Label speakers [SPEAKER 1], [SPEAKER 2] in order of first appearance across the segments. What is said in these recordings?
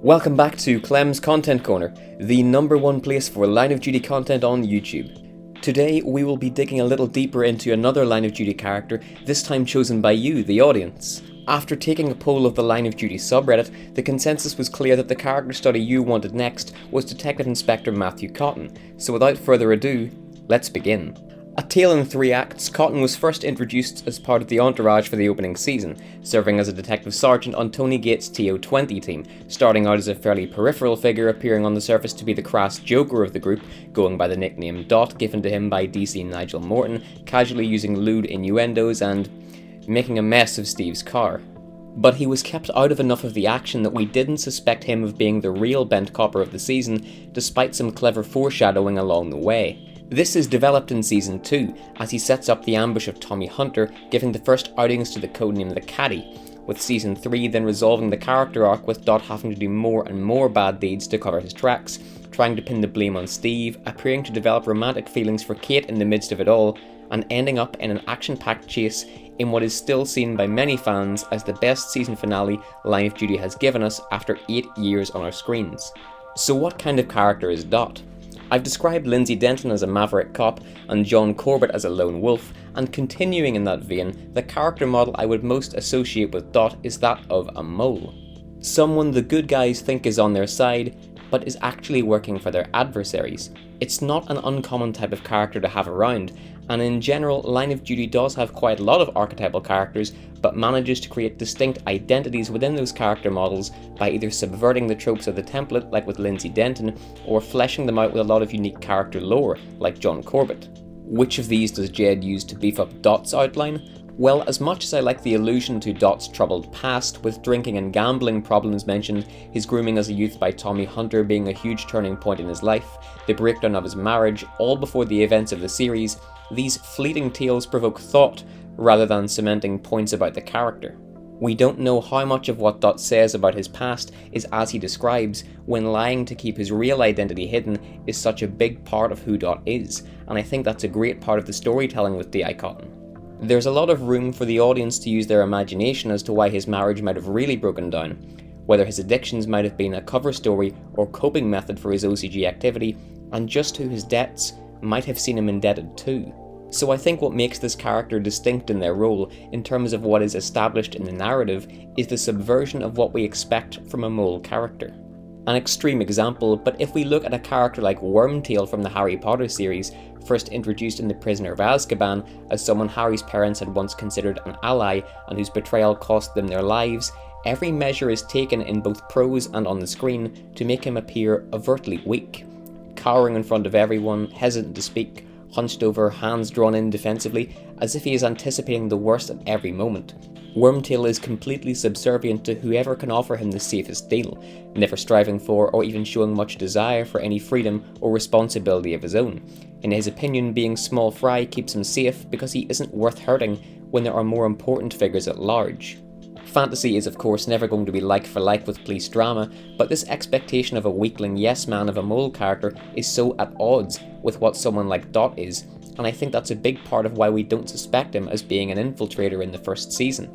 [SPEAKER 1] Welcome back to Clem's Content Corner, the number one place for Line of Duty content on YouTube. Today we will be digging a little deeper into another Line of Duty character, this time chosen by you, the audience. After taking a poll of the Line of Duty subreddit, the consensus was clear that the character study you wanted next was Detective Inspector Matthew Cottan, so without further ado, let's begin. A tale in 3 acts, Cottan was first introduced as part of the entourage for the opening season, serving as a detective sergeant on Tony Gates' TO20 team, starting out as a fairly peripheral figure appearing on the surface to be the crass joker of the group, going by the nickname Dot given to him by DC Nigel Morton, casually using lewd innuendos and making a mess of Steve's car. But he was kept out of enough of the action that we didn't suspect him of being the real bent copper of the season, despite some clever foreshadowing along the way. This is developed in Season 2, as he sets up the ambush of Tommy Hunter, giving the first outings to the codename The Caddy, with Season 3 then resolving the character arc with Dot having to do more and more bad deeds to cover his tracks, trying to pin the blame on Steve, appearing to develop romantic feelings for Kate in the midst of it all, and ending up in an action-packed chase in what is still seen by many fans as the best season finale Line of Duty has given us after 8 years on our screens. So what kind of character is Dot? I've described Lindsay Denton as a maverick cop and John Corbett as a lone wolf, and continuing in that vein, the character model I would most associate with Dot is that of a mole. Someone the good guys think is on their side, but is actually working for their adversaries. It's not an uncommon type of character to have around, and in general, Line of Duty does have quite a lot of archetypal characters, but manages to create distinct identities within those character models by either subverting the tropes of the template, like with Lindsay Denton, or fleshing them out with a lot of unique character lore, like John Corbett. Which of these does Jed use to beef up Dot's outline? Well, as much as I like the allusion to Dot's troubled past, with drinking and gambling problems mentioned, his grooming as a youth by Tommy Hunter being a huge turning point in his life, the breakdown of his marriage, all before the events of the series, these fleeting tales provoke thought rather than cementing points about the character. We don't know how much of what Dot says about his past is as he describes, when lying to keep his real identity hidden is such a big part of who Dot is, and I think that's a great part of the storytelling with D.I. Cottan. There's a lot of room for the audience to use their imagination as to why his marriage might have really broken down, whether his addictions might have been a cover story or coping method for his OCG activity, and just who his debts might have seen him indebted to. So I think what makes this character distinct in their role, in terms of what is established in the narrative, is the subversion of what we expect from a mole character. An extreme example, but if we look at a character like Wormtail from the Harry Potter series, first introduced in The Prisoner of Azkaban as someone Harry's parents had once considered an ally and whose betrayal cost them their lives, every measure is taken in both prose and on the screen to make him appear overtly weak. Cowering in front of everyone, hesitant to speak, hunched over, hands drawn in defensively, as if he is anticipating the worst at every moment. Wormtail is completely subservient to whoever can offer him the safest deal, never striving for or even showing much desire for any freedom or responsibility of his own. In his opinion, being small fry keeps him safe because he isn't worth hurting when there are more important figures at large. Fantasy is of course never going to be like for like with police drama, but this expectation of a weakling yes man of a mole character is so at odds with what someone like Dot is, and I think that's a big part of why we don't suspect him as being an infiltrator in the first season.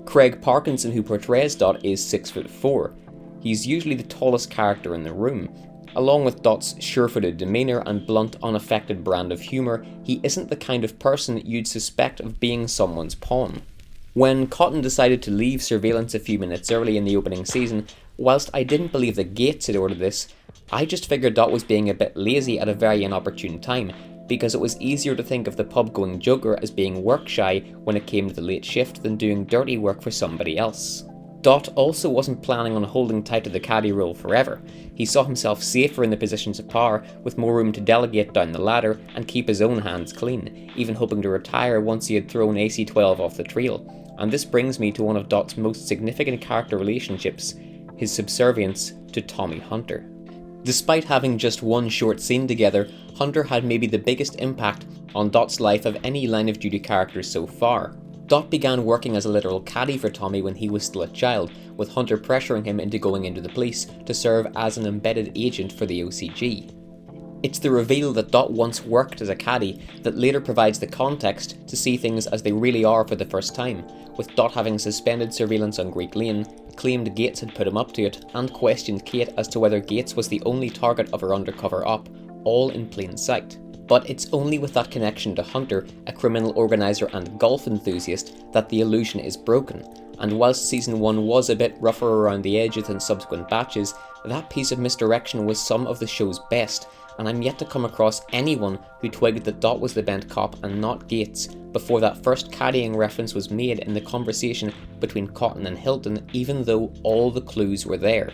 [SPEAKER 1] Craig Parkinson, who portrays Dot, is 6'4". He's usually the tallest character in the room. Along with Dot's sure-footed demeanour and blunt, unaffected brand of humour, he isn't the kind of person you'd suspect of being someone's pawn. When Cottan decided to leave surveillance a few minutes early in the opening season, whilst I didn't believe that Gates had ordered this, I just figured Dot was being a bit lazy at a very inopportune time, because it was easier to think of the pub-going joker as being work-shy when it came to the late shift than doing dirty work for somebody else. Dot also wasn't planning on holding tight to the caddy role forever. He saw himself safer in the positions of power, with more room to delegate down the ladder and keep his own hands clean, even hoping to retire once he had thrown AC-12 off the trail. And this brings me to one of Dot's most significant character relationships, his subservience to Tommy Hunter. Despite having just one short scene together, Hunter had maybe the biggest impact on Dot's life of any Line of Duty character so far. Dot began working as a literal caddy for Tommy when he was still a child, with Hunter pressuring him into going into the police to serve as an embedded agent for the OCG. It's the reveal that Dot once worked as a caddie that later provides the context to see things as they really are for the first time, with Dot having suspended surveillance on Greek Lane, claimed Gates had put him up to it, and questioned Kate as to whether Gates was the only target of her undercover op, all in plain sight. But it's only with that connection to Hunter, a criminal organiser and golf enthusiast, that the illusion is broken, and whilst Season 1 was a bit rougher around the edges than subsequent batches, that piece of misdirection was some of the show's best, and I'm yet to come across anyone who twigged that Dot was the bent cop and not Gates, before that first caddying reference was made in the conversation between Cottan and Hilton, even though all the clues were there.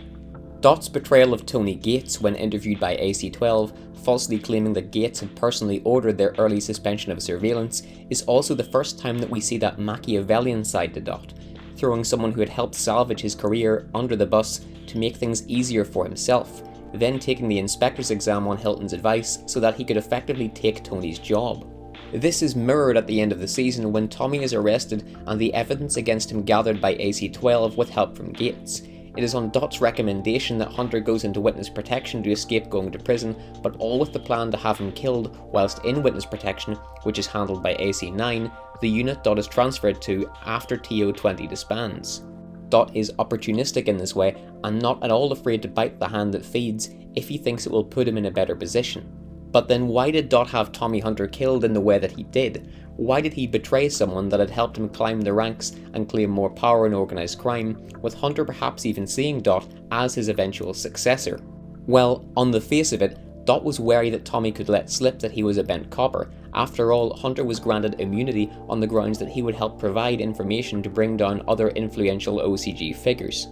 [SPEAKER 1] Dot's betrayal of Tony Gates when interviewed by AC-12, falsely claiming that Gates had personally ordered their early suspension of surveillance, is also the first time that we see that Machiavellian side to Dot, throwing someone who had helped salvage his career under the bus to make things easier for himself, then taking the inspector's exam on Hilton's advice so that he could effectively take Tony's job. This is mirrored at the end of the season when Tommy is arrested and the evidence against him gathered by AC-12 with help from Gates. It is on Dot's recommendation that Hunter goes into witness protection to escape going to prison, but all with the plan to have him killed whilst in witness protection, which is handled by AC-9, the unit Dot is transferred to after TO-20 disbands. Dot is opportunistic in this way and not at all afraid to bite the hand that feeds if he thinks it will put him in a better position. But then why did Dot have Tommy Hunter killed in the way that he did? Why did he betray someone that had helped him climb the ranks and claim more power in organised crime, with Hunter perhaps even seeing Dot as his eventual successor? Well, on the face of it, Dot was wary that Tommy could let slip that he was a bent copper. After all, Hunter was granted immunity on the grounds that he would help provide information to bring down other influential OCG figures.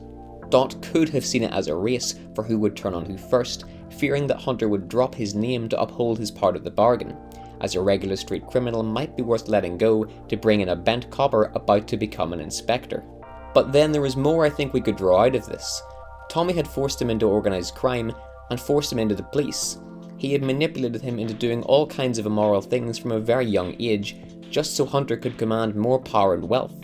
[SPEAKER 1] Dot could have seen it as a race for who would turn on who first, fearing that Hunter would drop his name to uphold his part of the bargain, as a regular street criminal might be worth letting go to bring in a bent copper about to become an inspector. But then there was more I think we could draw out of this. Tommy had forced him into organised crime and forced him into the police. He had manipulated him into doing all kinds of immoral things from a very young age, just so Hunter could command more power and wealth.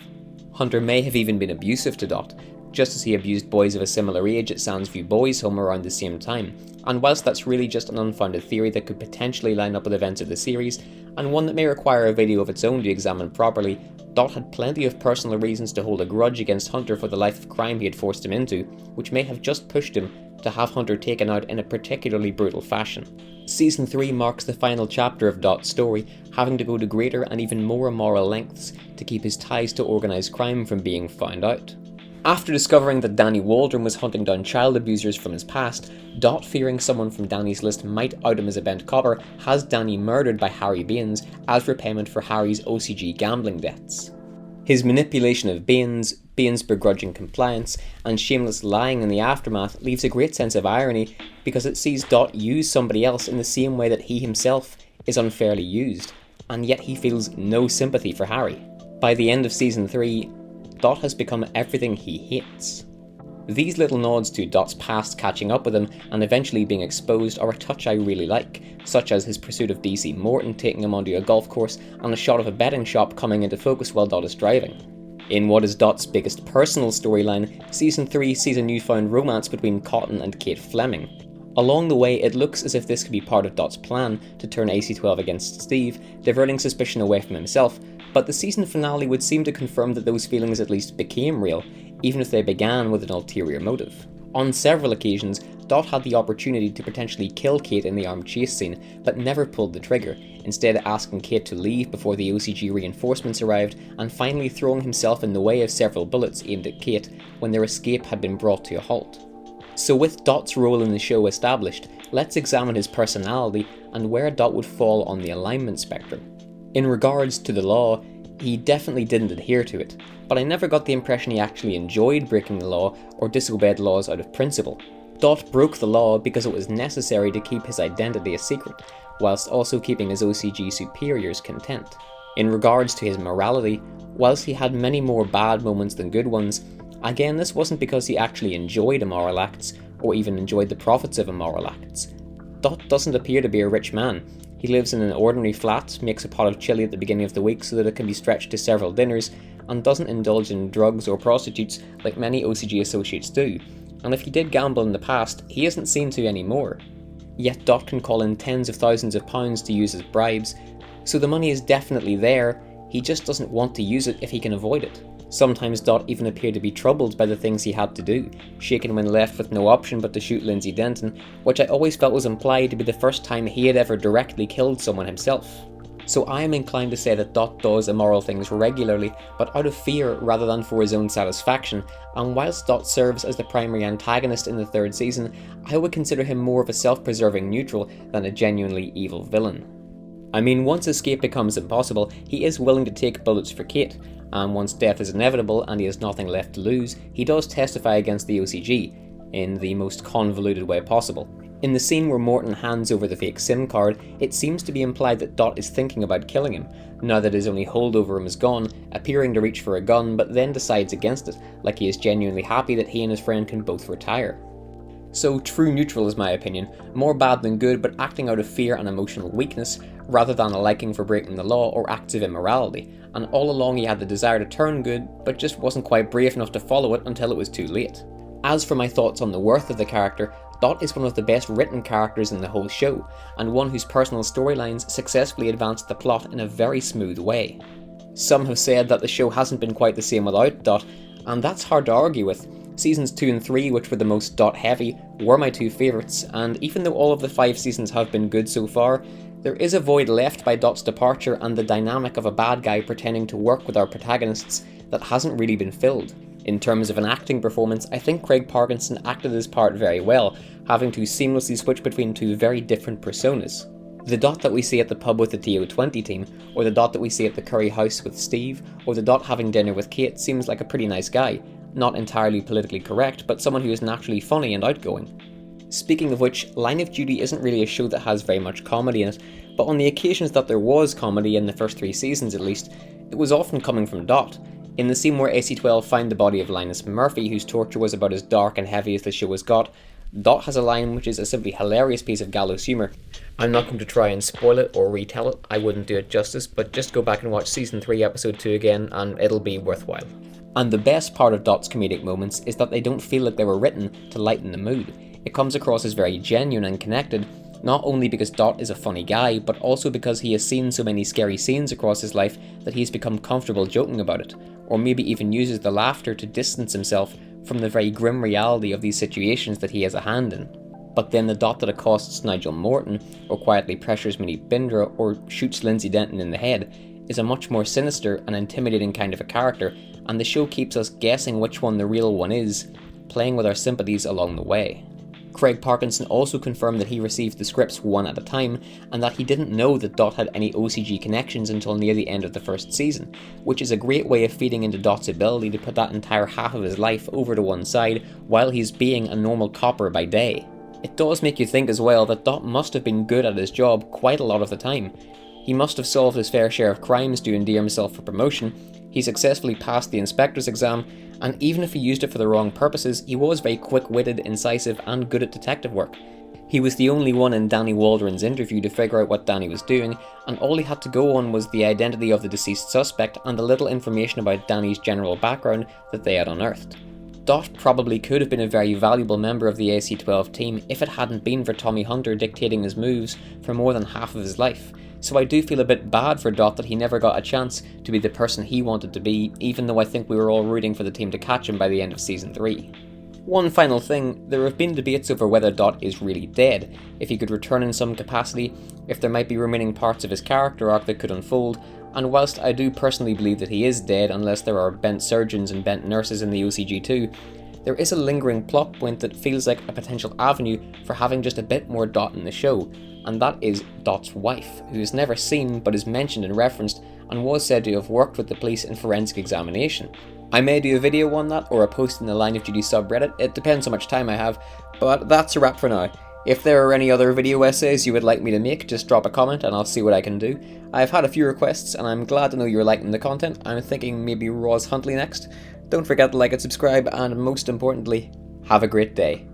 [SPEAKER 1] Hunter may have even been abusive to Dot, just as he abused boys of a similar age at Sandsview Boys' Home around the same time, and whilst that's really just an unfounded theory that could potentially line up with events of the series, and one that may require a video of its own to examine properly, Dot had plenty of personal reasons to hold a grudge against Hunter for the life of crime he had forced him into, which may have just pushed him to have Hunter taken out in a particularly brutal fashion. Season 3 marks the final chapter of Dot's story, having to go to greater and even more immoral lengths to keep his ties to organised crime from being found out. After discovering that Danny Waldron was hunting down child abusers from his past, Dot, fearing someone from Danny's list might out him as a bent copper, has Danny murdered by Harry Baines as repayment for Harry's OCG gambling debts. His manipulation of Baines' begrudging compliance, and shameless lying in the aftermath leaves a great sense of irony because it sees Dot use somebody else in the same way that he himself is unfairly used, and yet he feels no sympathy for Harry. By the end of Season 3, Dot has become everything he hates. These little nods to Dot's past catching up with him and eventually being exposed are a touch I really like, such as his pursuit of DC Morton taking him onto a golf course and a shot of a betting shop coming into focus while Dot is driving. In what is Dot's biggest personal storyline, Season 3 sees a newfound romance between Cottan and Kate Fleming. Along the way, it looks as if this could be part of Dot's plan to turn AC-12 against Steve, diverting suspicion away from himself, but the season finale would seem to confirm that those feelings at least became real, even if they began with an ulterior motive. On several occasions, Dot had the opportunity to potentially kill Kate in the armed chase scene, but never pulled the trigger, instead asking Kate to leave before the OCG reinforcements arrived, and finally throwing himself in the way of several bullets aimed at Kate when their escape had been brought to a halt. So with Dot's role in the show established, let's examine his personality and where Dot would fall on the alignment spectrum. In regards to the law, he definitely didn't adhere to it, but I never got the impression he actually enjoyed breaking the law or disobeyed laws out of principle. Dot broke the law because it was necessary to keep his identity a secret, whilst also keeping his OCG superiors content. In regards to his morality, whilst he had many more bad moments than good ones, again this wasn't because he actually enjoyed immoral acts, or even enjoyed the profits of immoral acts. Dot doesn't appear to be a rich man. He lives in an ordinary flat, makes a pot of chili at the beginning of the week so that it can be stretched to several dinners, and doesn't indulge in drugs or prostitutes like many OCG associates do, and if he did gamble in the past, he isn't seen to anymore. yet Dot can call in tens of thousands of pounds to use as bribes, so the money is definitely there, he just doesn't want to use it if he can avoid it. Sometimes Dot even appeared to be troubled by the things he had to do, shaken when left with no option but to shoot Lindsay Denton, which I always felt was implied to be the first time he had ever directly killed someone himself. So I am inclined to say that Dot does immoral things regularly, but out of fear rather than for his own satisfaction, and whilst Dot serves as the primary antagonist in the third season, I would consider him more of a self-preserving neutral than a genuinely evil villain. I mean, once escape becomes impossible, he is willing to take bullets for Kate, and once death is inevitable and he has nothing left to lose, he does testify against the OCG, in the most convoluted way possible. In the scene where Morton hands over the fake SIM card, it seems to be implied that Dot is thinking about killing him, now that his only hold over him is gone, appearing to reach for a gun but then decides against it, like he is genuinely happy that he and his friend can both retire. So true neutral is my opinion, more bad than good but acting out of fear and emotional weakness, rather than a liking for breaking the law or acts of immorality, and all along he had the desire to turn good, but just wasn't quite brave enough to follow it until it was too late. As for my thoughts on the worth of the character, Dot is one of the best written characters in the whole show, and one whose personal storylines successfully advanced the plot in a very smooth way. Some have said that the show hasn't been quite the same without Dot, and that's hard to argue with. Seasons 2 and 3, which were the most Dot heavy, were my two favourites, and even though all of the 5 seasons have been good so far, there is a void left by Dot's departure and the dynamic of a bad guy pretending to work with our protagonists that hasn't really been filled. In terms of an acting performance, I think Craig Parkinson acted his part very well, having to seamlessly switch between two very different personas. The Dot that we see at the pub with the TO20 team, or the Dot that we see at the curry house with Steve, or the Dot having dinner with Kate seems like a pretty nice guy, not entirely politically correct, but someone who is naturally funny and outgoing. Speaking of which, Line of Duty isn't really a show that has very much comedy in it, but on the occasions that there was comedy in the first 3 seasons at least, it was often coming from Dot. In the scene where AC-12 found the body of Linus Murphy, whose torture was about as dark and heavy as the show has got, Dot has a line which is a simply hilarious piece of gallows humour. I'm not going to try and spoil it or retell it, I wouldn't do it justice, but just go back and watch Season 3 Episode 2 again and it'll be worthwhile. And the best part of Dot's comedic moments is that they don't feel like they were written to lighten the mood. It comes across as very genuine and connected, not only because Dot is a funny guy, but also because he has seen so many scary scenes across his life that he's become comfortable joking about it, or maybe even uses the laughter to distance himself from the very grim reality of these situations that he has a hand in. But then the Dot that accosts Nigel Morton, or quietly pressures Minnie Bindra, or shoots Lindsay Denton in the head, is a much more sinister and intimidating kind of a character, and the show keeps us guessing which one the real one is, playing with our sympathies along the way. Craig Parkinson also confirmed that he received the scripts one at a time, and that he didn't know that Dot had any OCG connections until near the end of the first season, which is a great way of feeding into Dot's ability to put that entire half of his life over to one side while he's being a normal copper by day. It does make you think as well that Dot must have been good at his job quite a lot of the time. He must have solved his fair share of crimes to endear himself for promotion, he successfully passed the inspector's exam, and even if he used it for the wrong purposes, he was very quick-witted, incisive, and good at detective work. He was the only one in Danny Waldron's interview to figure out what Danny was doing, and all he had to go on was the identity of the deceased suspect and the little information about Danny's general background that they had unearthed. Dot probably could have been a very valuable member of the AC-12 team if it hadn't been for Tommy Hunter dictating his moves for more than half of his life, so I do feel a bit bad for Dot that he never got a chance to be the person he wanted to be, even though I think we were all rooting for the team to catch him by the end of Season 3. One final thing, there have been debates over whether Dot is really dead, if he could return in some capacity, if there might be remaining parts of his character arc that could unfold, and whilst I do personally believe that he is dead unless there are bent surgeons and bent nurses in the OCG too, there is a lingering plot point that feels like a potential avenue for having just a bit more Dot in the show, and that is Dot's wife, who is never seen but is mentioned and referenced and was said to have worked with the police in forensic examination. I may do a video on that or a post in the Line of Duty subreddit, it depends how much time I have, but that's a wrap for now. If there are any other video essays you would like me to make, just drop a comment and I'll see what I can do. I've had a few requests and I'm glad to know you're liking the content. I'm thinking maybe Roz Huntley next. Don't forget to like and subscribe, and most importantly, have a great day.